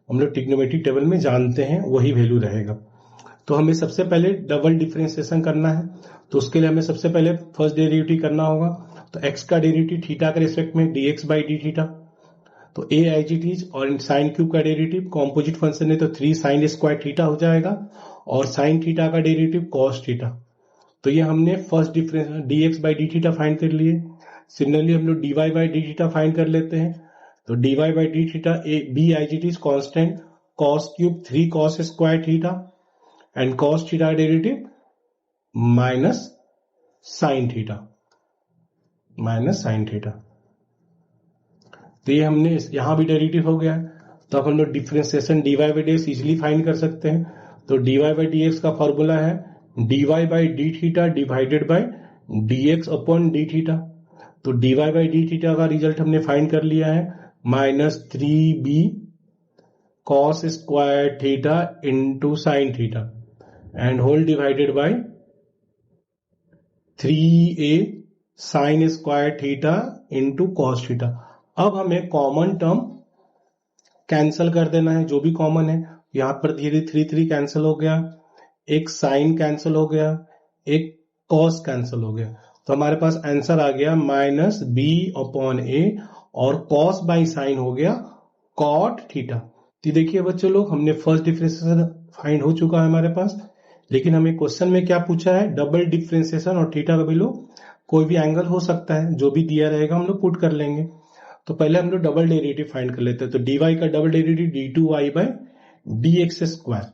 Speaker 1: हम लोग ट्रिग्नोमेट्रिक टेबल में जानते हैं वही वैल्यू रहेगा। तो हमें सबसे पहले डबल डिफरेंशिएशन करना है, तो उसके लिए हमें सबसे पहले फर्स्ट डेरिवेटिव करना होगा। तो x का डेरिवेटिव थीटा के रिस्पेक्ट में dx बाई डी थीटा, तो a एज इट इज, और साइन क्यूब का डेरिवेटिव कॉम्पोजिट फंक्शन है तो 3 साइन स्क्वायर थीटा हो जाएगा और साइन थीटा का डेरिवेटिव कॉस थीटा। तो ये हमने first difference dx by d theta find कर लिए। सिमिलरली हम लोग dy by d theta find कर लेते हैं। तो dy by d theta b as it is constant cos cube 3 cos square theta and cos theta derivative minus sign theta, minus sign theta. तो ये हमने यहां भी डेरिवेटिव हो गया, तो अब हम लोग differentiation dy by dx easily find कर सकते हैं। तो dy बाई dx का फॉर्मूला है dy by d theta divided by dx upon d theta. तो dy बाई डी थीटा का रिजल्ट हमने फाइंड कर लिया है minus 3b cos square theta into sine theta and whole divided by 3a sine square theta into cos theta. अब हमें common term cancel कर देना है, जो भी कॉमन है। यहां पर धीरे 3 कैंसिल हो गया, एक साइन कैंसिल हो गया, एक कॉस कैंसिल हो गया, तो हमारे पास आंसर आ गया माइनस बी अपॉन ए और कॉस बाई साइन हो गया कॉट थीटा। तो देखिए बच्चों लोग, हमने फर्स्ट डिफरेंशिएशन फाइंड हो चुका है हमारे पास, लेकिन हमें क्वेश्चन में क्या पूछा है, डबल डिफरेंशिएशन और थीटा का वैल्यू कोई भी एंगल हो सकता है, जो भी दिया रहेगा हम लोग पुट कर लेंगे। तो पहले हम लोग डबल डेरिवेटिव फाइंड कर लेते हैं। तो dy का double derivative d2y by dx square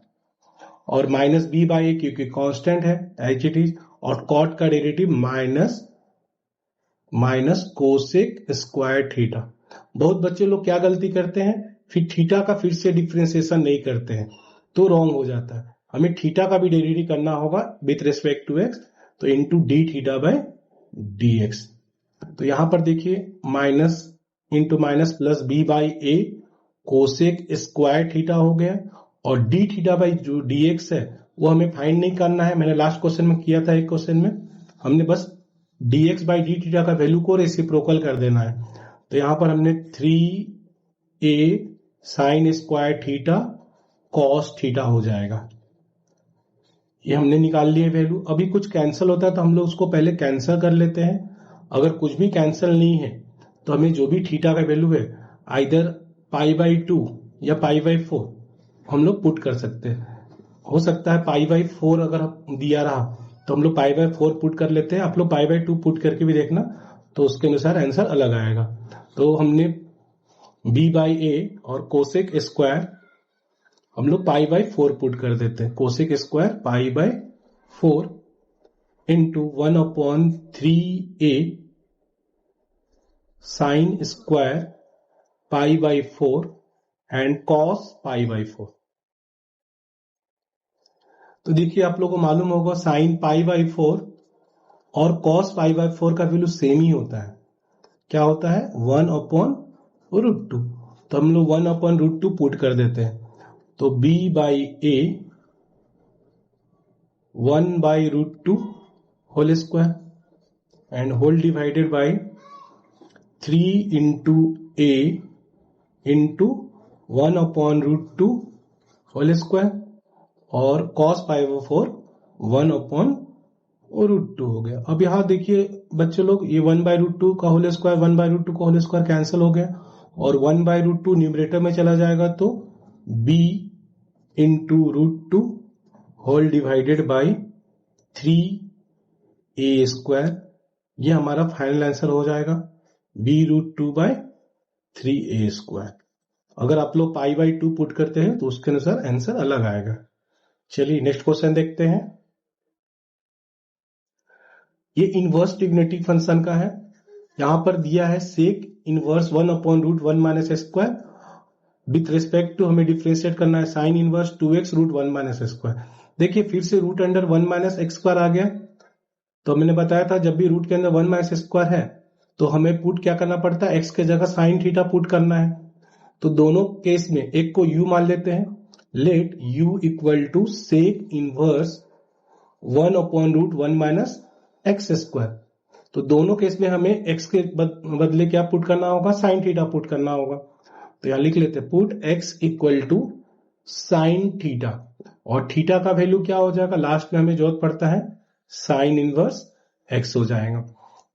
Speaker 1: और माइनस b बाई ए क्योंकि कांस्टेंट है एच इट इज, और कॉट का derivative minus cosec square theta. बहुत बच्चे लोग क्या गलती करते हैं, फिर थीटा का फिर से डिफरेंशिएशन नहीं करते हैं तो रॉन्ग हो जाता है। हमें थीटा का भी डेरिवेटिव करना होगा विथ रेस्पेक्ट टू x, तो into d theta by D x. तो यहां पर देखिए minus into minus plus b by a cosec square theta हो गया, और डी थीटा बाई जो डी एक्स है वो हमें फाइंड नहीं करना है। मैंने लास्ट क्वेश्चन में किया था, एक क्वेश्चन में हमने बस D x by d theta का वैल्यू को रेसिप्रोकल कर देना है। तो यहां पर हमने 3a sine square theta cos theta हो जाएगा, ये हमने निकाल लिए वैल्यू। अभी कुछ कैंसिल होता है तो हम लोग उसको पहले कैंसिल कर लेते हैं। अगर कुछ भी कैंसिल नहीं है तो हमें जो भी थीटा का वैल्यू है आइदर पाई बाई 2 या पाई बाई 4 हम लोग पुट कर सकते हैं। हो सकता है पाई बाई 4 अगर दिया रहा तो हम लोग पाई बाई 4 पुट कर लेते हैं, आप लोग पाई बाई 2 पुट करके भी देखना, तो उसके अनुसार आंसर अलग आएगा। तो हमने b बाई ए और कोसेक स्क्वायर हम लोग पाई बाई 4 पुट कर देते हैं। Cosec square pi by 4 into 1 upon 3a sine square pi by 4 and cos pi by 4। तो देखिए आप लोगों को मालूम होगा साइन पाई बाई 4 और कॉस पाई बाई 4 का वैल्यू सेम ही होता है। क्या होता है, 1 अपॉन रूट 2। तो हम लोग 1 अपॉन रूट 2 पुट कर देते हैं। तो b by a 1 by root 2 whole square and whole divided by 3 into a into 1/√2 whole square और cos π/4 1/√2 हो गया। अब यहां देखिए बच्चे लोग, ये 1/√2 का होल स्क्वायर 1/√2 का होल स्क्वायर कैंसिल हो गया और 1/√2 न्यूमरेटर में चला जाएगा तो b into √2 whole divided by 3a², ये हमारा फाइनल आंसर हो जाएगा b√2/3a²। अगर आप लोग π/2 पुट करते हैं तो उसके अनुसार आंसर अलग आएगा। चलिए नेक्स्ट क्वेश्चन देखते हैं। ये इनवर्स ट्रिग्नोमेट्रिक फंक्शन का है। यहां पर दिया है sec inverse 1/√1 - s²। With respect to हमें डिफरेंशिएट करना है साइन इनवर्स 2x√1 - s²। देखिए फिर से रूट अंडर 1 - x² आ गया। तो मैंने बताया था जब भी रूट के अंदर 1 - s² है तो हमें पुट क्या करना पड़ता है, x के जगह साइन थीटा पुट करना है। तो दोनों केस में एक को u मान लेते हैं। Let u equal to sec inverse 1/√1 - x²। तो दोनों केस में हमें x के बदले क्या पुट करना होगा, साइन थीटा पुट करना होगा। तो यहां लिख लेते हैं put x equal to sine theta, और थीटा का वैल्यू क्या हो जाएगा, लास्ट में हमें जरूरत पड़ता है साइन इनवर्स x हो जाएगा।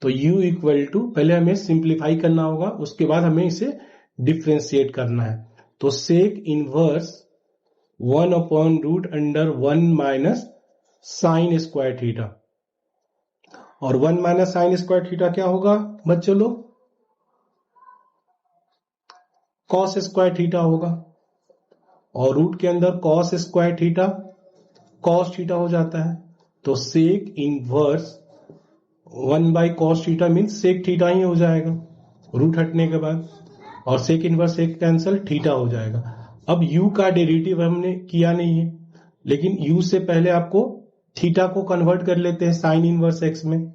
Speaker 1: तो u इक्वल टू, पहले हमें सिंप्लीफाई करना होगा, उसके बाद हमें इसे डिफ्रेंशिएट करना है। तो sec inverse 1/√1 - sine square theta, और 1 - साइन स्क्वायर थीटा क्या होगा बच्चों लोग, कॉस स्क्वायर थीटा होगा। और रूट के अंदर cos square theta cos theta हो जाता है। तो sec inverse 1/cos theta means sec theta ही हो जाएगा रूट हटने के बाद, और sec inverse sec cancel, theta हो जाएगा। अब u का डेरिवेटिव हमने किया नहीं है, लेकिन u से पहले आपको थीटा को कन्वर्ट कर लेते हैं साइन इनवर्स x में।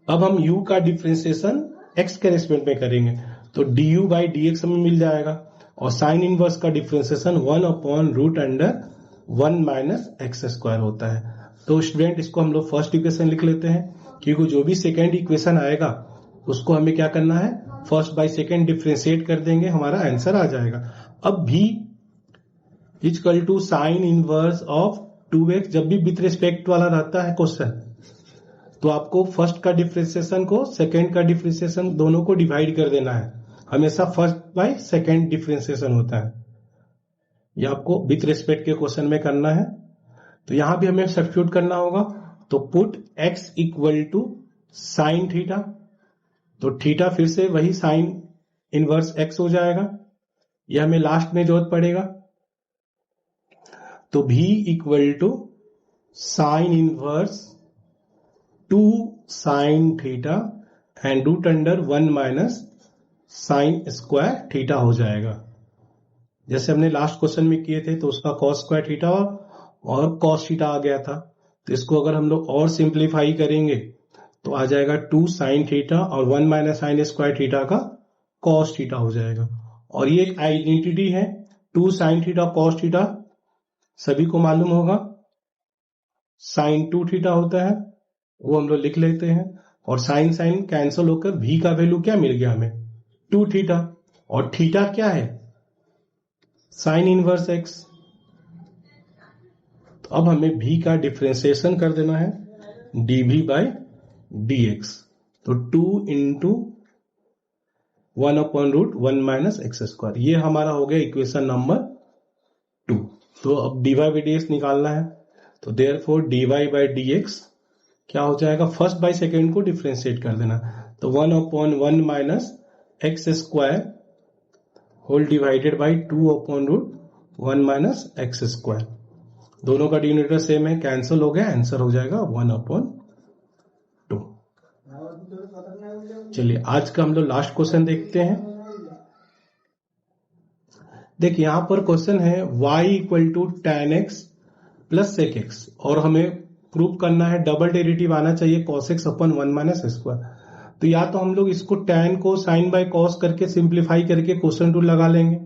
Speaker 1: अब हम u का डिफरेंशिएशन x के रेस्पेक्ट में करेंगे तो du/dx हमें मिल जाएगा, और साइन इनवर्स का डिफरेंशिएशन 1/√1 - x² होता है। तो स्टूडेंट इसको हम लोग फर्स्ट इक्वेशन लिख लेते हैं, क्योंकि जो भी सेकेंड इक्वेशन आएगा उसको हमें क्या करना है, फर्स्ट बाय सेकेंड डिफरेंशिएट कर देंगे, हमारा आंसर आ जाएगा। अब v equal to sine inverse of 2x, जब भी विथ रिस्पेक्ट वाला रहता है क्वेश्चन, तो आपको फर्स्ट का डिफरेंशिएशन को सेकेंड का डिफरेंशिएशन दोनों को डिवाइड कर देना है। हमेशा फर्स्ट बाय सेकेंड डिफरेंशिएशन होता है, ये आपको विथ रिस्पेक्ट के क्वेश्चन में करना है। तो यहां भी हमें सब्स्टिट्यूट करना होगा। तो put x equal to sine theta, तो थीटा फिर से वही साइन इनवर्स x हो जाएगा, यह हमें लास्ट में जरूरत पड़ेगा। तो v equal to sine inverse 2 sine theta and root under 1 - sine square theta हो जाएगा। जैसे हमने लास्ट क्वेश्चन में किए थे तो उसका कॉस स्क्वायर थीटा और कॉस थीटा आ गया था। तो इसको अगर हम लोग और सिंप्लीफाई करेंगे तो आ जाएगा 2 साइन थीटा और 1 - साइन स्क्वायर थीटा का कॉस थीटा हो जाएगा। और ये एक आइडेंटिटी है, 2 साइन थीटा कॉस थीटा सभी को मालूम होगा, साइन 2 थीटा होता है, वो हम लोग लिख लेते हैं। और साइन साइन कैंसिल होकर v का वैल्यू क्या मिल गया हमें, 2 थीटा, और थीटा क्या है, साइन इनवर्स x। तो अब हमें v का डिफरेंशिएशन कर देना है dv/dx। तो 2 इंटू 1/√1 - x², ये हमारा हो गया इक्वेशन नंबर 2। तो अब dy/dx निकालना है। तो देयरफॉर dy/dx क्या हो जाएगा, फर्स्ट बाय सेकेंड को डिफरेंशिएट कर देना। तो 1/1 - x² whole divided by 2/√1 - x²। दोनों का डिनोमिनेटर सेम है, कैंसिल हो गया, आंसर हो जाएगा 1/2। चलिए आज का हम लोग लास्ट क्वेश्चन देखते हैं। देखिए यहां पर क्वेश्चन है y equal to tan x plus sec x, और हमें प्रूव करना है डबल डेरिवेटिव आना चाहिए cos x अपन 1 - s²। तो या तो हम लोग इसको tan को sin बाय cos करके सिंप्लीफाई करके क्वेश्चन टू लगा लेंगे,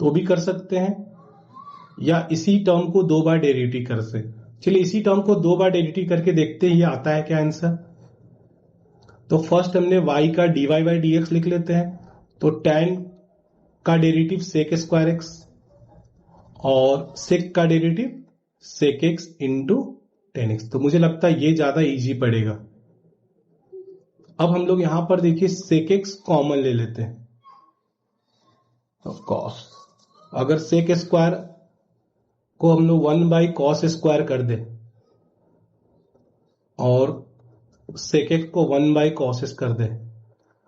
Speaker 1: तो भी कर सकते हैं, या इसी टर्म को 2 बार डेरिवेटिव कर से। चलिए इसी टर्म को 2 बार डेरिवेटिव करके देखते ही आता है क्या आंसर। तो फर्स्ट हमने y का dy/dx लिख लेते हैं। तो tan का डेरिवेटिव सेक स्क्वायर एक्स और सेक का derivative sec x into tan x. तो मुझे लगता है ये ज्यादा इजी पड़ेगा। अब हम लोग यहां पर देखिए सेक एक्स कॉमन ले लेते हैं, तो कॉस, अगर सेक स्क्वायर को हम लोग 1 बाई कॉस स्क्वायर कर दे और सेक एक्स को 1 बाई कॉस एक्स कर दे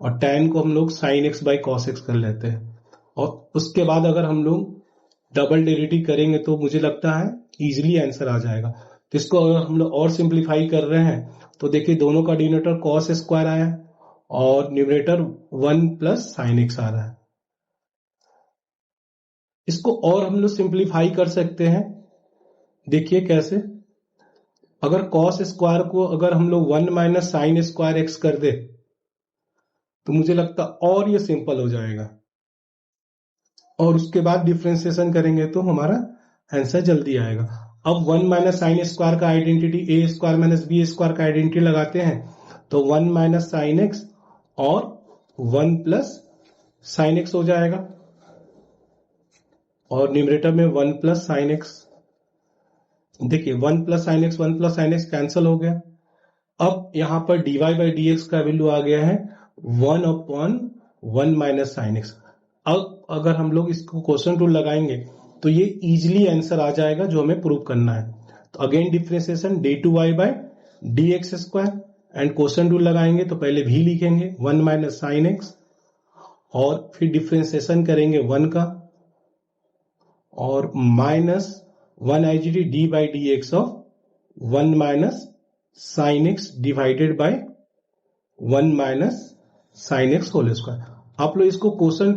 Speaker 1: और tan को हम लोग sine x by cos x कर लेते हैं, और उसके बाद अगर हम लोग डबल डेरिवेटिव करेंगे तो मुझे लगता है इजीली आंसर आ जाएगा। तो इसको अगर हम लोग और सिंप्लीफाई कर रहे हैं तो देखिए दोनों का डिनोमिनेटर कॉस स्क्वायर आया और न्यूमरेटर 1 प्लस साइन एक्स आ रहा है। इसको और हम लोग सिंप्लीफाई कर सकते हैं, देखिए कैसे। अगर कॉस स्क्वायर को अगर हम लोग 1 माइनस साइन स्क्वायर एक्स कर दे तो मुझे लगता और ये सिंपल हो जाएगा, और उसके बाद डिफरेंशिएशन करेंगे तो हमारा आंसर जल्दी आएगा। अब 1 माइनस साइन स्क्वायर का आइडेंटिटी ए स्क्वायर माइनस बी स्क्वायर का आइडेंटिटी लगाते हैं, तो 1 माइनस साइन एक्स और 1 प्लस साइन एक्स हो जाएगा, और न्यूमरेटर में 1 प्लस साइन एक्स। देखिए 1 plus sine x 1 plus sine x cancel हो गया। अब यहां पर dy बाई डी एक्स का वैल्यू आ गया है 1 अपॉन 1 माइनस साइन एक्स। अब अगर हम लोग इसको क्वेश्चन रूल लगाएंगे तो ये इजीली आंसर आ जाएगा जो हमें प्रूव करना है। तो again differentiation d2y by D X square, and question rule लगाएंगे तो पहले भी लिखेंगे 1 माइनस साइन एक्स और फिर डिफरेंशिएशन करेंगे 1 का और माइनस 1 आईजीटी d by D x of 1 minus sine x divided by 1 minus sine x whole square. आप लोग इसको क्वेश्चन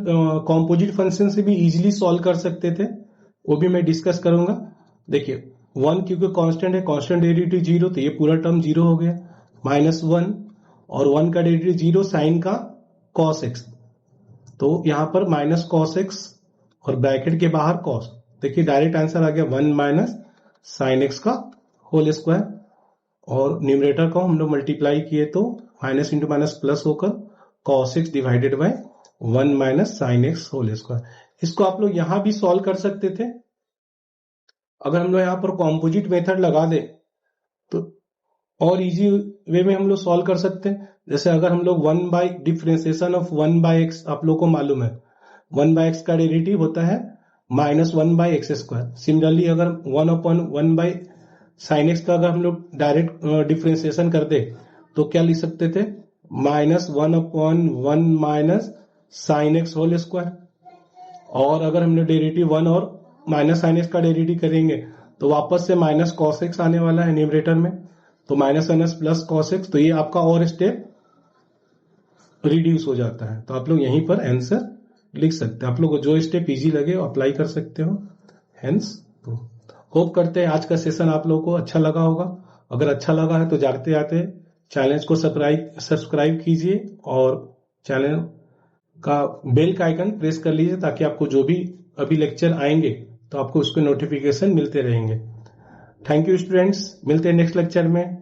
Speaker 1: कॉम्पोजिट फंक्शन से भी इजीली सॉल्व कर सकते थे, वो भी मैं डिस्कस करूंगा। देखिए 1 क्योंकि कांस्टेंट है, कांस्टेंट डेरिवेटिव 0, तो ये पूरा टर्म 0 हो गया, माइनस 1 और 1 का डेरिवेटिव 0 साइन का कॉस एक्स, तो यहां पर माइनस कॉस एक्स और ब्रैकेट के बाहर कॉस। देखिए डायरेक्ट आंसर आ गया 1 माइनस साइन एक्स का होल स्क्वायर, और न्यूमरेटर को हम लोग मल्टीप्लाई किए तो माइनस इंटू माइनस प्लस होकर cos x divided by 1 minus sine x whole square. इसको आप लोग यहां भी सॉल्व कर सकते थे। अगर हम लोग यहां पर कॉम्पोजिट मेथड लगा दे तो और इजी वे में हम लोग सॉल्व कर सकते हैं। जैसे अगर हम लोग 1 by differentiation of 1 by x, आप लोग को मालूम है 1 बाई एक्स का डेरिवेटिव होता है minus 1 by x square. Similarly अगर 1 अपॉन 1 बाई साइन एक्स का अगर हम लोग डायरेक्ट डिफरेंशिएशन कर दे तो क्या लिख सकते थे, minus 1 upon 1 minus sine x whole square. और अगर हमने डेरिवेटिव 1 और माइनस साइन एक्स का डेरिवेटिव करेंगे तो वापस से माइनस कॉस एक्स आने वाला है न्यूमरेटर में, तो minus sine x plus cos x, तो ये आपका और स्टेप रिड्यूस हो जाता है। तो आप लोग यहीं पर आंसर लिख सकते हैं, आप लोग को जो स्टेप इजी लगे वो अप्लाई कर सकते हो। हेंस तो होप करते हैं आज का सेशन आप लोगों को अच्छा लगा होगा। अगर अच्छा लगा है तो जाते जाते चैनल को सब्सक्राइब कीजिए और चैनल का बेल का आइकन प्रेस कर लीजिए ताकि आपको जो भी अभी लेक्चर आएंगे तो आपको उसके नोटिफिकेशन मिलते रहेंगे। थैंक यू स्टूडेंट्स, मिलते हैं नेक्स्ट लेक्चर में।